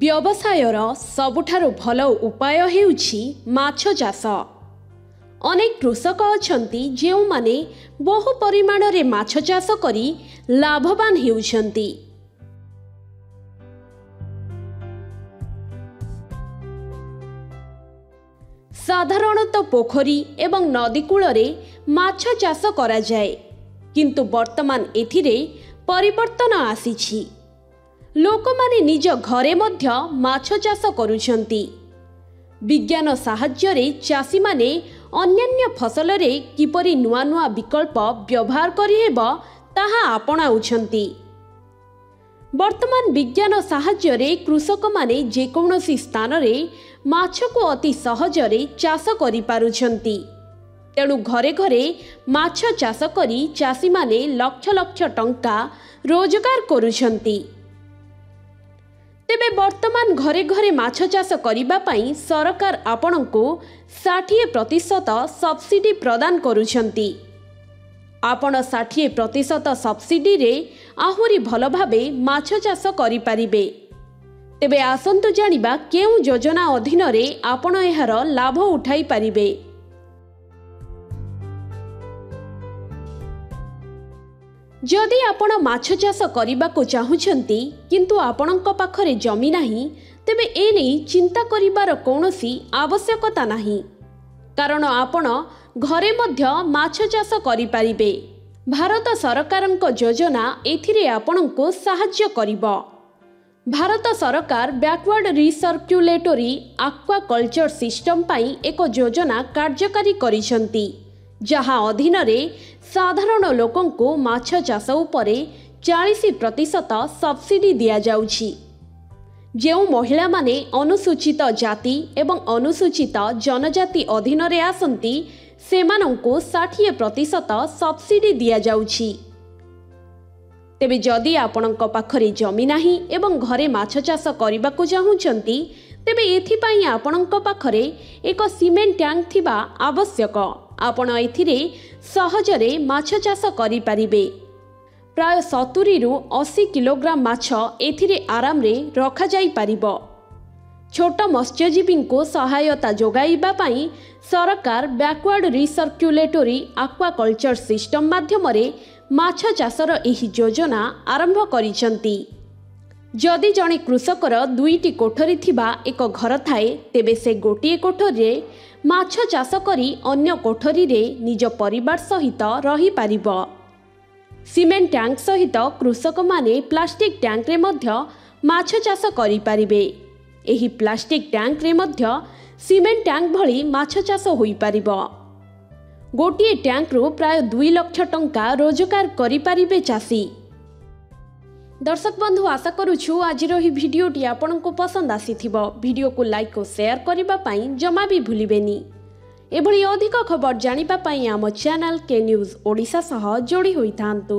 व्यवसायर सबुठारु भल उपाय हेउछि माछ चाष। अनेक कृषक अछंती जेउ माने बहु परिमाण रे माछ चाष करी लाभवान हेउछंती। साधारणतः पोखरी एवं नदीकूल रे माछ चाष करा जाए, किंतु वर्तमान एथिरे परिवर्तन आसीछि। लोकमाने निज घरे मध्य माछ चाष करुछंती। विज्ञान साहाय्य रे चाषी माने अन्यान्य फसल रे किपरि नुआ नुआ विकल्प व्यवहार करि हेबो ताहा आपणाउछंती। वर्तमान विज्ञान साहाय्य रे कृषक माने जेकोनोसी स्थान रे माछ को अति सहज रे चाष करि पारुछंती। तेणु घरे घरे माछ चाष करी चाषी माने लक्ष लक्ष टंका रोजगार करुछंती। तेबे वर्तमान घरे घरे माछ चाष करिबा पई सरकार आपणको 60% सब्सिडी प्रदान करुछंती। आपण 60% सब्सिडी रे आहुरी भल भाबे माछ चाष करि पारिबे। तेबे आसंतु जानिबा केउ योजना अधीन रे आपण एहार लाभ उठाई पारिबे। जदि आपण माछ चाष करिबाको चाहुछंती किंतु आपणक पाखरे जमी नाही, तेबे ए नै चिंता करिबार कोनोसी आवश्यकता नाही, कारण आपण घरे मध्य माछ चाष करि पारिबे। भारत सरकारक योजना एथिरे आपणको सहाय्य करिबो। भारत सरकार बैकवर्ड रिसर्क्युलेटरी एक्वाकल्चर सिस्टम पाई एक योजना कार्यकारी करिसंती, जहाँ अधीन रे साधारण लोकंको माछ चाष उपरे 40% सब्सिडी दिया जाउछि। जेउ महिला माने अनुसूचित जाति एवं अनुसूचित जनजाति अधीन रे आसंती सेमानंको 60% सब्सिडी दिया जाउछि। तेबे जदि आपणक पाखरे जमी नाही एवं घरे माछ चाष करिबाको चाहुछंती, तेबे एथिपाई आपणक पाखरे एक सीमेंट टैंक थिबा आवश्यक। आपण एथिरे सहजरे माछ चाष करि पारिबे। प्राय 70 रु 80 किलोग्राम माछ एथिरे आराम रे रखा जाई पारिबो। छोट मत्स्यजीवी को सहायता जोगाइबा पई सरकार बैकवर्ड रिसर्क्युलेटरी एक्वाकल्चर सिस्टम माध्यम रे माछ चाषर एही योजना आरंभ करिसंती। जदि जणे कृषकर 2टी कोठरी थिबा एक घर थाए, तेबे से गोटिए कोठरी माछ चाष करी अन्य कोठरी रे निज परिवार सहित रही पारिबो। सीमेंट टैंक सहित कृषक माने प्लास्टिक टैंक रे मध्य माछ चाष करि पारिबे। एही प्लास्टिक टैंक रे मध्य सीमेंट टैंक भली माछ चाष होई पारिबो। गोटिए टैंक रो प्राय 2 लाख टंका रोजगार करि पारिबे चाषी। दर्शक बंधु, आशा करूछु आजिर ही भिडियोटी आपनको पसंद आसीथिबो। भिडियो को लाइक और शेयर करिबा पई जमा भी भूलिबेनी। एभली अधिक खबर जानिबा पई आम चैनल के न्यूज ओडिशा सह जोड़ी होइथांतु।